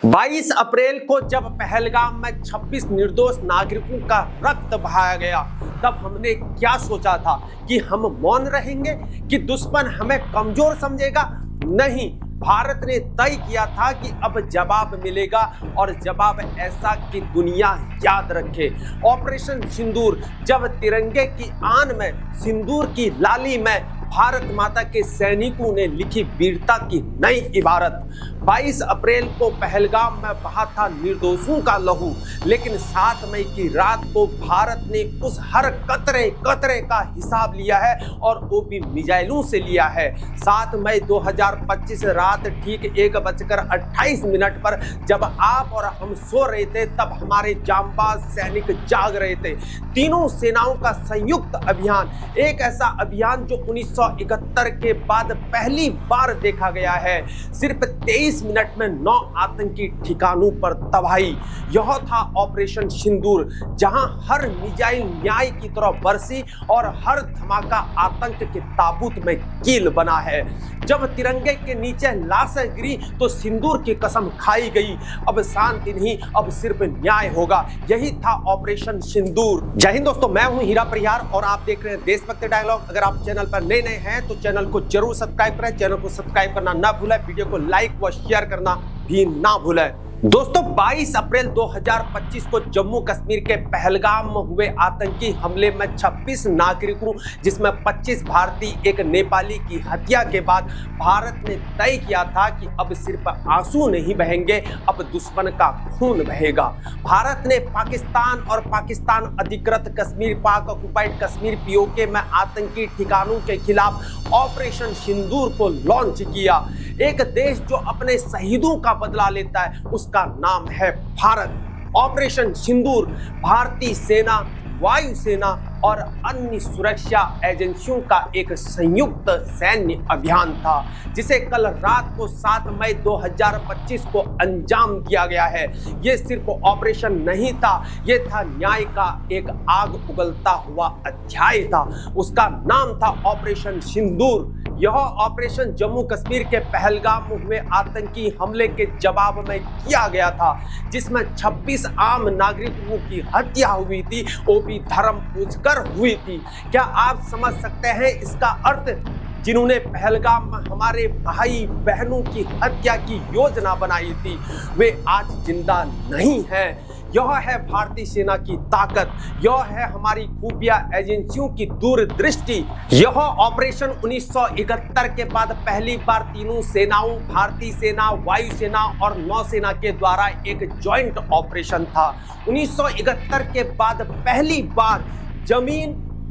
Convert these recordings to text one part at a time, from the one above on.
22 अप्रैल को जब पहलगाम में 26 निर्दोष नागरिकों का रक्त बहाया गया, तब हमने क्या सोचा था कि हम मौन रहेंगे, कि दुश्मन हमें कमजोर समझेगा? नहीं, भारत ने तय किया था कि अब जवाब मिलेगा, और जवाब ऐसा कि दुनिया याद रखे। ऑपरेशन सिंदूर, जब तिरंगे की आन में, सिंदूर की लाली में भारत माता के सैनिकों ने लिखी वीरता की नई इबारत। 22 अप्रैल को पहलगाम में बहा था निर्दोषों का लहू, लेकिन 7 मई की रात को भारत ने उस हर कतरे कतरे का हिसाब लिया है, और वो भी मिसाइलों से लिया है। 7 मई 2025 रात ठीक 1:28 पर जब आप और हम सो रहे थे, तब हमारे जांबाज सैनिक जाग रहे थे। तीनों सेनाओं का संयुक्त अभियान, एक ऐसा अभियान जो 1971 के बाद पहली बार देखा गया है। सिर्फ 23 मिनट में 9 आतंकी ठिकानों पर तबाही। यह था ऑपरेशन सिंदूर, जहां हर मिसाइल न्याय की तरह बरसी और हर धमाका आतंक के ताबूत में कील बना है। जब तिरंगे के नीचे लाशें गिरी तो सिंदूर की कसम खाई गई, अब शांति नहीं, अब सिर्फ न्याय होगा। यही था ऑपरेशन सिंदूर। जय हिंद दोस्तों, मैं हूं हीरा परिहार और आप देख रहे हैं देशभक्ति डायलॉग। अगर आप चैनल पर नए हैं तो चैनल को जरूर सब्सक्राइब करें। चैनल को सब्सक्राइब करना ना भूलें, वीडियो को लाइक व शेयर करना भी ना भूलें। दोस्तों, 22 अप्रैल 2025 को जम्मू कश्मीर के पहलगाम में हुए आतंकी हमले में 26 नागरिकों, जिसमें 25 भारतीय, एक नेपाली की हत्या के बाद भारत ने तय किया था कि अब सिर्फ आंसू नहीं बहेंगे, अब दुश्मन का खून बहेगा। भारत ने पाकिस्तान और पाकिस्तान अधिकृत कश्मीर, पाक ऑक्युपाइड कश्मीर पीओके में आतंकी ठिकानों के खिलाफ ऑपरेशन सिंदूर को लॉन्च किया। एक देश जो अपने शहीदों का बदला लेता है, उसका नाम है भारत। ऑपरेशन सिंदूर भारतीय सेना, वायुसेना और अन्य सुरक्षा एजेंसियों का एक संयुक्त सैन्य अभियान था, जिसे कल रात को 7 मई 2025 को अंजाम दिया गया है। ये सिर्फ ऑपरेशन नहीं था, ये था न्याय का एक आग उगलता हुआ अध्याय था। उसका नाम था ऑपरेशन सिंदूर। यह ऑपरेशन जम्मू कश्मीर के पहलगाम में हुए आतंकी हमले के जवाब में किया गया था, जिसमें 26 आम नागरिकों की हत्या हुई थी, वो भी धर्म पूछकर हुई थी। क्या आप समझ सकते हैं इसका अर्थ? जिन्होंने पहलगाम में हमारे भाई बहनों की हत्या की योजना बनाई थी, वे आज जिंदा नहीं हैं। यह है भारतीय सेना की ताकत, यह है हमारी खुफिया एजेंसियों की दूरदृष्टि। यह ऑपरेशन 1971 के बाद पहली बार तीनों सेनाओं, भारतीय सेना, वायुसेना और नौसेना के द्वारा एक जॉइंट ऑपरेशन था। 1971 के बाद पहली बार जमीन,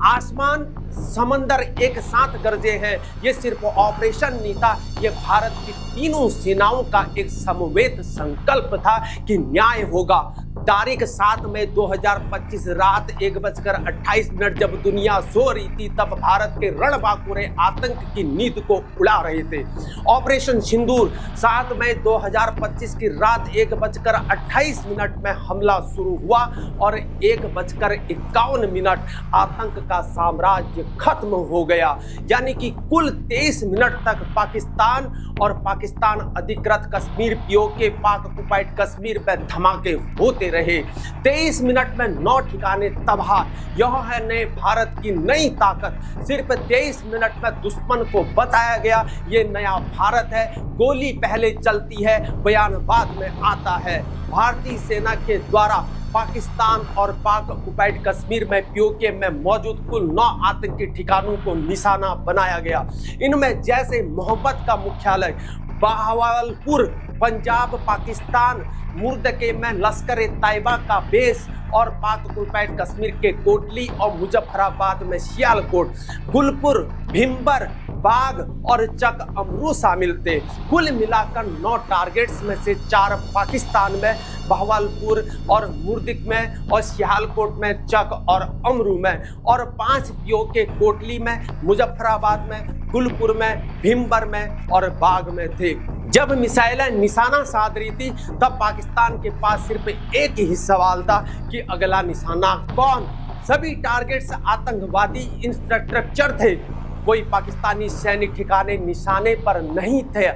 आसमान, समंदर एक साथ गरजे हैं। ये सिर्फ ऑपरेशन नहीं था, ये भारत की तीनों सेनाओं का एक समवेत संकल्प था कि न्याय होगा। तारीख 7 मई 2025 रात 1:28 जब दुनिया सो रही थी, तब भारत के रणबांकुरे आतंक की नींद को उड़ा रहे थे। ऑपरेशन सिंदूर 7 मई 2025 की रात 1:28 में हमला शुरू हुआ, और 1:51 आतंक का साम्राज्य खत्म हो गया। यानी कि कुल 23 मिनट तक पाकिस्तान और पाकिस्तान अधिकृत कश्मीर पीओके, पाक ऑक्युपाइड कश्मीर पे धमाके होते रहे। 23 मिनट में 9 ठिकाने तबाह। यह है नए भारत की नई ताकत। सिर्फ 23 मिनट में दुश्मन को बताया गया, ये नया भारत है। गोली पहले चलती है, बयान बाद में आता है। भारतीय सेना के द्वारा पाकिस्तान और पाक ऑक्युपाइड कश्मीर में पीओके में मौजूद कुल 9 आतंकी ठिकानों को निशाना बनाया गया। इनमें जैसे मोहब्बत का मुख्यालय, बहावलपुर पंजाब पाकिस्तान, मुर्दके में लश्कर ए तैयबा का बेस, और पाक ऑक्युपाइड कश्मीर के कोटली और मुजफ्फराबाद में सियालकोट, गुलपुर, भिम्बर, बाग और चक अमरू शामिल थे। कुल मिलाकर 9 टारगेट्स में से 4 पाकिस्तान में, बहावलपुर और मुर्दिक में, और सियालकोट में, चक और अमरू में, और 5 पीओके कोटली में, मुजफ्फराबाद में, गुलपुर में, भिम्बर में और बाग में थे। जब मिसाइलें निशाना साध रही थी, तब पाकिस्तान के पास सिर्फ एक ही सवाल था कि अगला निशाना कौन? सभी टारगेट्स आतंकवादी इंफ्रास्ट्रक्चर थे। कोई पाकिस्तानी सैनिक ठिकाने निशाने पर नहीं थे,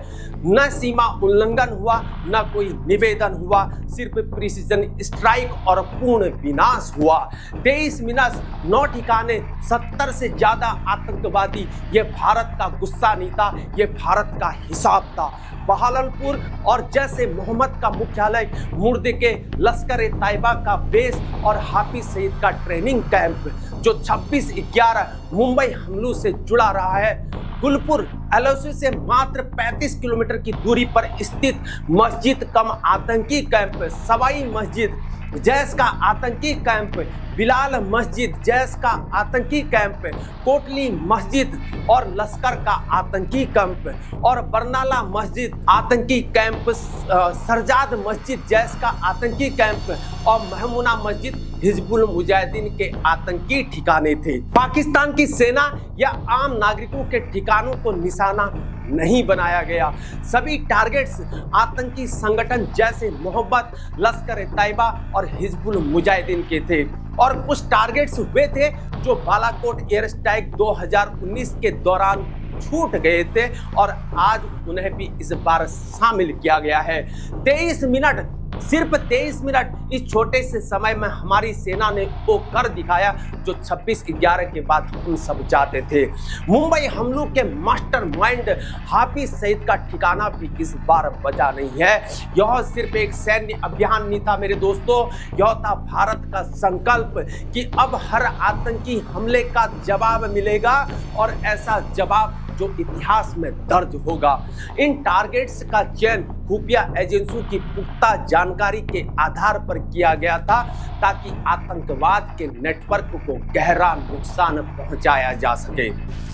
न सीमा उल्लंघन हुआ, न कोई निवेदन हुआ, सिर्फ प्रिसीजन स्ट्राइक और पूर्ण विनाश हुआ। 23 मिनट 9 ठिकाने 70 से ज्यादा आतंकवादी, ये भारत का गुस्सा नहीं था, ये भारत का हिसाब था। बहावलपुर और जैसे मोहम्मद का मुख्यालय, मुर्दे के लश्कर ए तैयबा का बेस और हाफिज सईद का ट्रेनिंग कैंप जो 26/11 मुंबई हमलों से जुड़ा रहा है। गुलपुर एलओसी से मात्र 35 किलोमीटर की दूरी पर स्थित मस्जिद कम आतंकी कैंप, सवाई मस्जिद जैश का आतंकी कैंप, बिलाल मस्जिद जैश का आतंकी कैंप, कोटली मस्जिद और लश्कर का आतंकी कैंप और बरनाला मस्जिद आतंकी कैंप, सरजाद मस्जिद जैश का आतंकी कैंप और महमूना मस्जिद हिजबुल मुजाहिदीन के आतंकी ठिकाने थे। पाकिस्तान की सेना या आम नागरिकों के ठिकानों को निशाना नहीं बनाया गया। सभी टारगेट्स आतंकी संगठन जैसे मोहब्बत, लश्कर ए तैयबा और हिजबुल मुजाहिदीन के थे और कुछ टारगेट्स हुए थे जो बालाकोट एयर स्ट्राइक 2019 के दौरान छूट गए थे और आज उन्हें भी इस बार शामिल किया गया है। 23 मिनट, सिर्फ 23 मिनट इस छोटे से समय में हमारी सेना ने वो कर दिखाया जो 26/11 के बाद हम सब चाहते थे। मुंबई हमलों के मास्टरमाइंड हाफिज सईद का ठिकाना भी इस बार बचा नहीं है। यह सिर्फ एक सैन्य अभियान नहीं था मेरे दोस्तों, यह था भारत का संकल्प कि अब हर आतंकी हमले का जवाब मिलेगा और ऐसा जवाब जो इतिहास में दर्ज होगा। इन टारगेट्स का चयन खुफिया एजेंसियों की पुख्ता जानकारी के आधार पर किया गया था ताकि आतंकवाद के नेटवर्क को गहरा नुकसान पहुंचाया जा सके।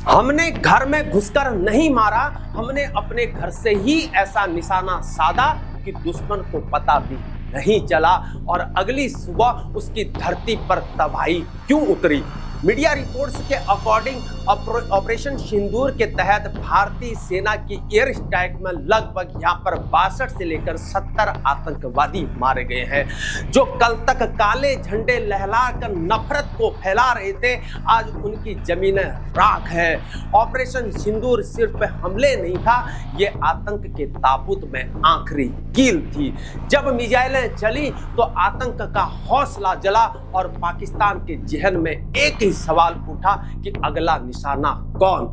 हमने घर में घुसकर नहीं मारा, हमने अपने घर से ही ऐसा निशाना साधा कि दुश्मन को पता भी नहीं चला और अगली सुबह उसकी धरती पर तबाही क्यों उतरी। मीडिया रिपोर्ट्स के अकॉर्डिंग ऑपरेशन सिंदूर के तहत भारतीय सेना की एयर स्ट्राइक में लगभग यहाँ पर 62 से लेकर 70 आतंकवादी मारे गए हैं जो कल तक काले झंडे लहराकर नफरत को फैला रहे थे, आज उनकी जमीनें राख है। ऑपरेशन सिंदूर सिर्फ हमले नहीं था, ये आतंक के ताबूत में आखिरी कील थी। जब मिसाइलें चली तो आतंक का हौसला जला और पाकिस्तान के जहन में एक ही सवाल उठा कि अगला निशाना कौन।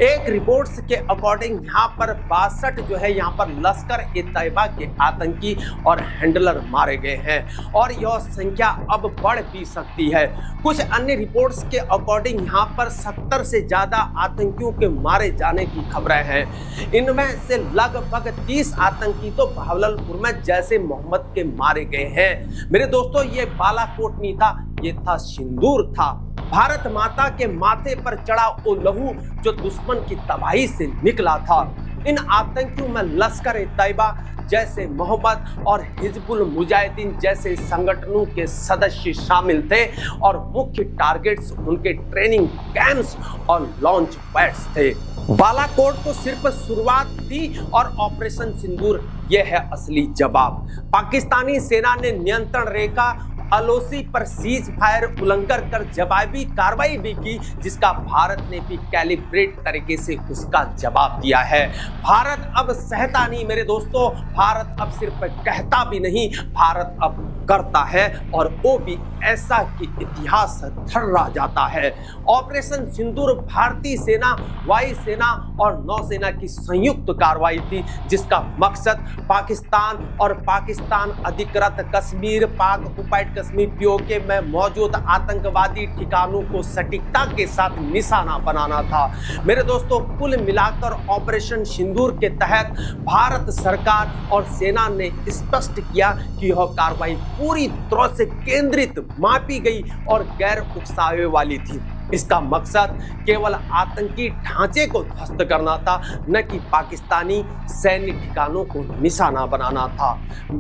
एक रिपोर्ट्स के अकॉर्डिंग यहाँ पर 62 जो है यहाँ पर लश्कर ए तैयबा के आतंकी और हैंडलर मारे गए हैं और यह संख्या अब बढ़ भी सकती है। कुछ अन्य रिपोर्ट्स के अकॉर्डिंग यहाँ पर 70 से ज्यादा आतंकियों के मारे जाने की खबरें हैं। इनमें से लगभग 30 आतंकी तो बहावलपुर में जैसे मोहम्मद के मारे गए हैं। मेरे दोस्तों, ये बालाकोट नहीं था, ये था सिंदूर था। भारत माता के माथे पर चढ़ा वो लहू जो दुश्मन की तबाही से निकला था। इन आतंकियों में लश्कर ए तैयबा जैसे मोहब्बत और हिजबुल मुजाहिदीन जैसे संगठनों के सदस्य शामिल थे और मुख्य टारगेट्स उनके ट्रेनिंग कैंप्स और लॉन्च पैड्स थे। बालाकोट तो सिर्फ शुरुआत थी और ऑपरेशन सिंदूर ये है असली जवाब। पाकिस्तानी सेना ने नियंत्रण रेखा एलओसी पर सीज फायर उल्लंघन कर जवाबी कार्रवाई भी की, जिसका भारत ने भी कैलिब्रेट तरीके से उसका जवाब दिया है। भारत अब सहता नहीं मेरे दोस्तों, भारत अब सिर्फ कहता भी नहीं, भारत अब करता है और वो भी ऐसा कि इतिहास थर्रा जाता है। ऑपरेशन सिंदूर भारतीय सेना, वायुसेना और नौसेना की संयुक्त कार्रवाई थी जिसका मकसद पाकिस्तान और पाकिस्तान अधिकृत कश्मीर, पाक ऑक्युपाइड कश्मीर पीओके में मौजूद आतंकवादी ठिकानों को सटीकता के साथ निशाना बनाना था। मेरे दोस्तों, कुल मिलाकर ऑपरेशन सिंदूर के तहत भारत सरकार और सेना ने स्पष्ट किया कि यह कार्रवाई पूरी तरह से केंद्रित, मापी गई और गैर उकसावे वाली थी। इसका मकसद केवल आतंकी ढांचे को ध्वस्त करना था, न कि पाकिस्तानी सैन्य ठिकानों को निशाना बनाना था।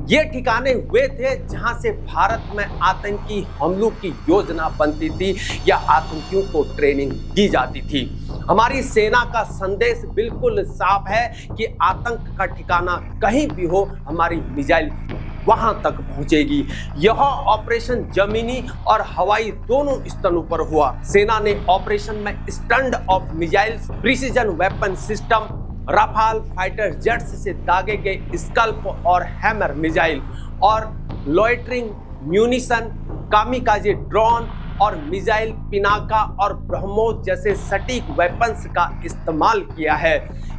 ये ठिकाने हुए थे जहां से भारत में आतंकी हमलों की योजना बनती थी या आतंकियों को ट्रेनिंग दी जाती थी। हमारी सेना का संदेश बिल्कुल साफ है कि आतंक का ठिकाना कहीं भी हो, हमारी मिसाइल वहां तक पहुंचेगी। यह ऑपरेशन जमीनी और हवाई दोनों स्तरों पर हुआ। सेना ने ऑपरेशन में stand of missiles, precision weapon system, Rafale fighter jets से दागे गए स्कल्प और हैमर मिसाइल और लॉइटरिंग म्यूनिशन, कामिकाजे ड्रोन और मिसाइल पिनाका और ब्रह्मोस जैसे सटीक वेपन्स का इस्तेमाल किया है।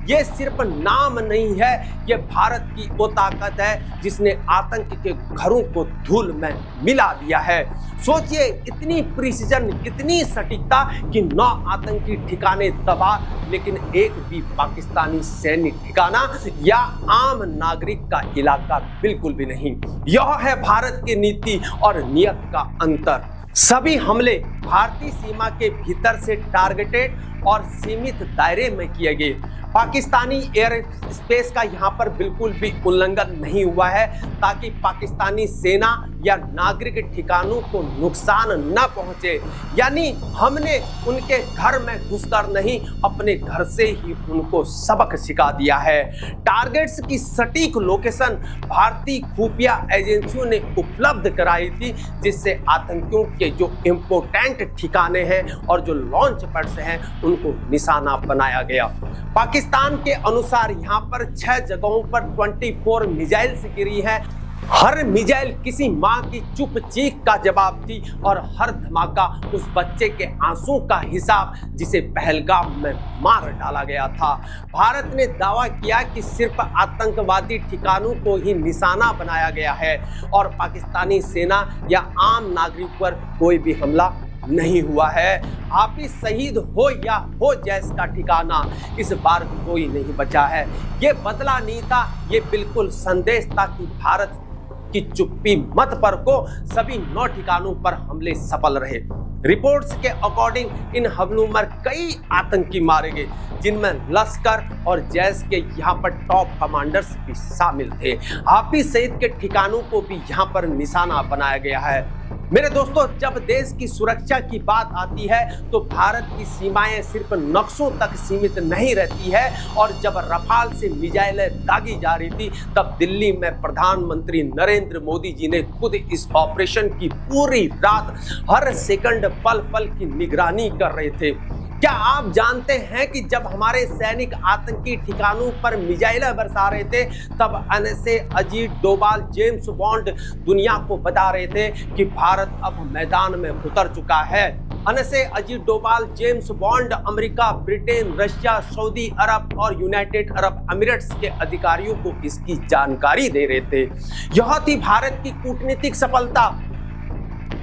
ये सिर्फ नाम नहीं है, ये भारत की वो ताकत है जिसने आतंक के घरों को धूल में मिला दिया है। सोचिए, इतनी प्रिसीजन, इतनी सटीकता कि 9 आतंकी ठिकाने तबाह, लेकिन एक भी पाकिस्तानी सैन्य ठिकाना या आम नागरिक का इलाका बिल्कुल भी नहीं। यह है भारत की नीति और नियत का अंतर। सभी हमले भारतीय सीमा के भीतर से टारगेटेड और सीमित दायरे में किए गए। पाकिस्तानी एयर स्पेस का यहाँ पर बिल्कुल भी उल्लंघन नहीं हुआ है, ताकि पाकिस्तानी सेना या नागरिक ठिकानों को नुकसान न पहुंचे। यानी हमने उनके घर में घुसकर नहीं, अपने घर से ही उनको सबक सिखा दिया है। टारगेट्स की सटीक लोकेशन भारतीय खुफिया एजेंसियों ने उपलब्ध कराई थी, जिससे आतंकियों के जो इम्पोर्टेंट ठिकाने हैं और जो लॉन्च पैड्स हैं उनको निशाना बनाया गया। पाकिस्तान के अनुसार यहाँ पर 6 जगहों पर 24 मिसाइल्स गिरी है। हर मिसाइल किसी मां की चुप चीख का जवाब थी और हर धमाका उस बच्चे के आंसू का हिसाब जिसे पहलगाम में मार डाला गया था। भारत ने दावा किया कि सिर्फ आतंकवादी ठिकानों को ही निशाना बनाया गया है और पाकिस्तानी सेना या आम नागरिक पर कोई भी हमला नहीं हुआ है। हाफिज शहीद हो या हो जैश का ठिकाना, इस बार कोई नहीं बचा है। ये बदला नहीं था, ये बिल्कुल संदेश था कि भारत की चुप्पी मत पर को सभी 9 ठिकानों पर हमले सफल रहे। रिपोर्ट्स के अकॉर्डिंग इन हमलों में कई आतंकी मारे गए, जिनमें लश्कर और जैश के यहाँ पर टॉप कमांडर्स भी शामिल थे। हाफिज सईद के ठिकानों को भी यहाँ पर निशाना बनाया गया है। मेरे दोस्तों, जब देश की सुरक्षा की बात आती है तो भारत की सीमाएं सिर्फ नक्शों तक सीमित नहीं रहती है। और जब रफाल से मिसाइलें दागी जा रही थी, तब दिल्ली में प्रधानमंत्री नरेंद्र मोदी जी ने खुद इस ऑपरेशन की पूरी रात हर सेकंड पल पल की निगरानी कर रहे थे। क्या आप जानते हैं कि जब हमारे सैनिक आतंकी ठिकानों पर मिसाइलें बरसा रहे थे, तब NSA Ajit Doval, James bond दुनिया को बता रहे थे कि भारत अब मैदान में उतर चुका है। NSA Ajit Doval, James Bond America, Britain, Russia, Saudi Arab और यूनाइटेड अरब अमीरात के अधिकारियों को इसकी जानकारी दे रहे थे। यह थी भारत की कूटनीतिक सफलता।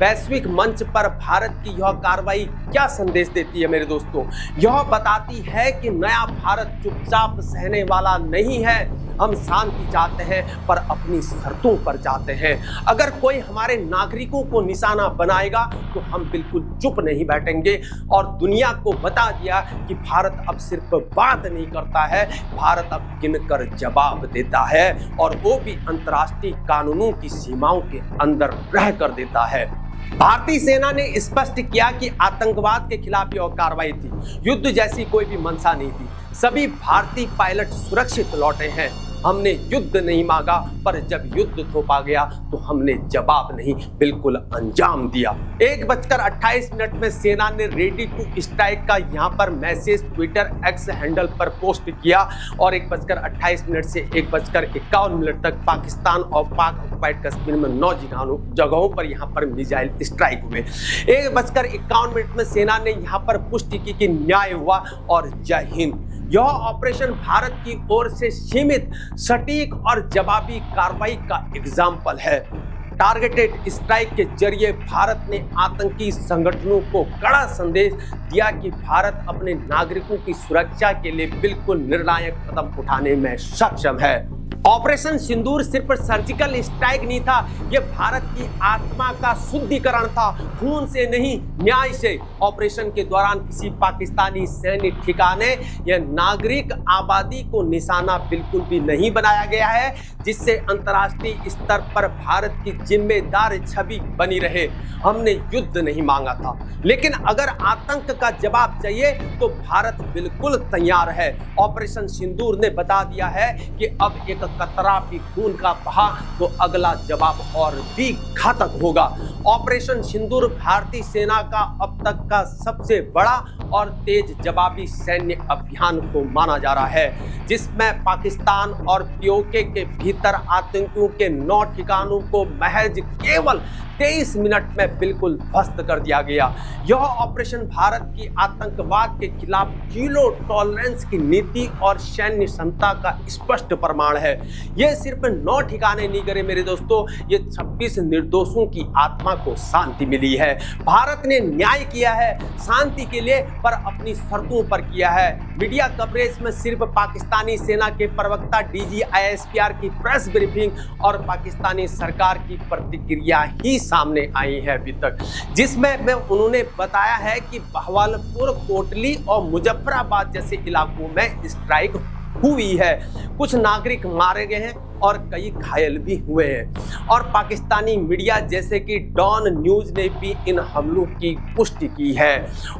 वैश्विक मंच पर भारत की यह कार्रवाई क्या संदेश देती है मेरे दोस्तों? यह बताती है कि नया भारत चुपचाप सहने वाला नहीं है। हम शांति चाहते हैं पर अपनी शर्तों पर चाहते हैं। अगर कोई हमारे नागरिकों को निशाना बनाएगा तो हम बिल्कुल चुप नहीं बैठेंगे और दुनिया को बता दिया कि भारत अब सिर्फ बात नहीं करता है, भारत अब गिनकर जवाब देता है, और वो भी अंतर्राष्ट्रीय कानूनों की सीमाओं के अंदर रह कर देता है। भारतीय सेना ने स्पष्ट किया कि आतंकवाद के खिलाफ यह कार्रवाई थी, युद्ध जैसी कोई भी मंशा नहीं थी। सभी भारतीय पायलट सुरक्षित लौटे हैं। हमने युद्ध नहीं मांगा, पर जब युद्ध थोपा गया तो हमने जवाब नहीं, बिल्कुल अंजाम दिया। 1:28 में सेना ने रेडी टू स्ट्राइक का यहाँ पर मैसेज ट्विटर एक्स हैंडल पर पोस्ट किया और 1:28 से 1:51 तक पाकिस्तान और पाक ऑक्युपाइड कश्मीर में 9 जगहों पर यहाँ पर मिसाइल स्ट्राइक हुए। 1:51 में सेना ने यहाँ पर पुष्टि की कि न्याय हुआ और जय हिंद। यह ऑपरेशन भारत की ओर से सीमित, सटीक और जवाबी कार्रवाई का एग्जाम्पल है। टारगेटेड स्ट्राइक के जरिए भारत ने आतंकी संगठनों को कड़ा संदेश दिया कि भारत अपने नागरिकों की सुरक्षा के लिए बिल्कुल निर्णायक कदम उठाने में सक्षम है। ऑपरेशन सिंदूर सिर्फ सर्जिकल स्ट्राइक नहीं था, यह भारत की आत्मा का शुद्धिकरण था, खून से नहीं न्याय से। ऑपरेशन के दौरान किसी पाकिस्तानी सैन्य ठिकाने या नागरिक आबादी को निशाना बिल्कुल भी नहीं बनाया गया है, जिससे अंतर्राष्ट्रीय स्तर पर भारत की जिम्मेदार छवि बनी रहे। हमने युद्ध नहीं मांगा था, लेकिन अगर आतंक का जवाब चाहिए तो भारत बिल्कुल तैयार है। ऑपरेशन सिंदूर ने बता दिया है कि अब एक एक कतरा भी खून का बहा तो अगला जवाब और भी घातक होगा। ऑपरेशन सिंदूर भारतीय सेना का अब तक का सबसे बड़ा और तेज जवाबी सैन्य अभियान को माना जा रहा है, जिसमें पाकिस्तान और पीओके के भीतर आतंकियों के 9 ठिकानों को महज केवल 23 मिनट में बिल्कुल ध्वस्त कर दिया गया। यह ऑपरेशन भारत की आतंकवाद के खिलाफ जीरो टॉलरेंस की नीति और सैन्य क्षमता का स्पष्ट प्रमाण है। यह सिर्फ 9 ठिकाने नहीं करे मेरे दोस्तों, ये 26 निर्दोषों की आत्मा को शांति मिली है। भारत ने न्याय किया है शांति के लिए, पर अपनी शर्तों पर किया है। मीडिया कवरेज में सिर्फ पाकिस्तानी सेना के प्रवक्ता डीजी ISPR की प्रेस ब्रीफिंग और पाकिस्तानी सरकार की प्रतिक्रिया ही सामने आई है अभी तक, जिसमें उन्होंने बताया है कि बहावलपुर, कोटली और मुजफ्फराबाद जैसे इलाकों में स्ट्राइक हुई है, कुछ नागरिक मारे गए हैं और कई घायल भी हुए हैं। और पाकिस्तानी मीडिया जैसे कि डॉन न्यूज ने भी इन हमलों की पुष्टि की है।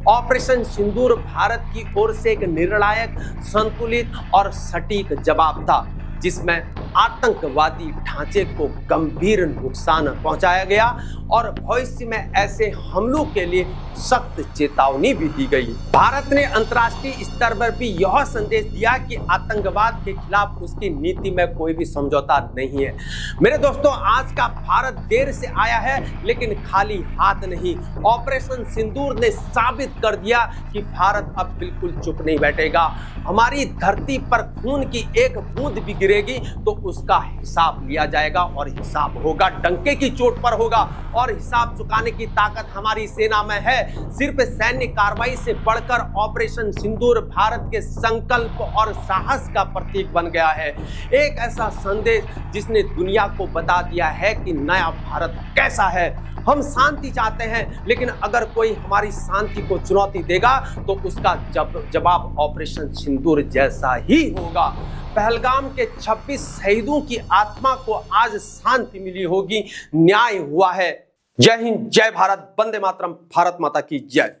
ऑपरेशन सिंदूर भारत की ओर से एक निर्णायक, संतुलित और सटीक जवाब था, जिसमें आतंकवादी ढांचे को गंभीर नुकसान पहुंचाया गया और भविष्य में ऐसे हमलों के लिए सख्त चेतावनी भी दी गई। भारत ने अंतर्राष्ट्रीय स्तर पर भी यह संदेश दिया कि आतंकवाद के खिलाफ उसकी नीति में कोई भी समझौता नहीं है। मेरे दोस्तों, आज का भारत देर से आया है लेकिन खाली हाथ नहीं। ऑपरेशन सिंदूर ने साबित कर दिया कि भारत अब बिल्कुल चुप नहीं बैठेगा। हमारी धरती पर खून की एक बूंद भी गिरेगी तो उसका हिसाब लिया जाएगा और हिसाब होगा, डंके की चोट पर होगा। और हिसाब चुकाने की ताकत हमारी सेना में है। सिर्फ सैन्य कार्रवाई से बढ़कर ऑपरेशन सिंदूर भारत के संकल्प और साहस का प्रतीक बन गया है। एक ऐसा संदेश जिसने दुनिया को बता दिया है कि नया भारत कैसा है। हम शांति चाहते हैं, लेकिन अगर कोई हमारी शांति को चुनौती देगा तो उसका जवाब ऑपरेशन सिंदूर जैसा ही होगा। पहलगाम के 26 शहीदों की आत्मा को आज शांति मिली होगी, न्याय हुआ है। जय हिंद, जय भारत, वंदे मातरम, भारत माता की जय।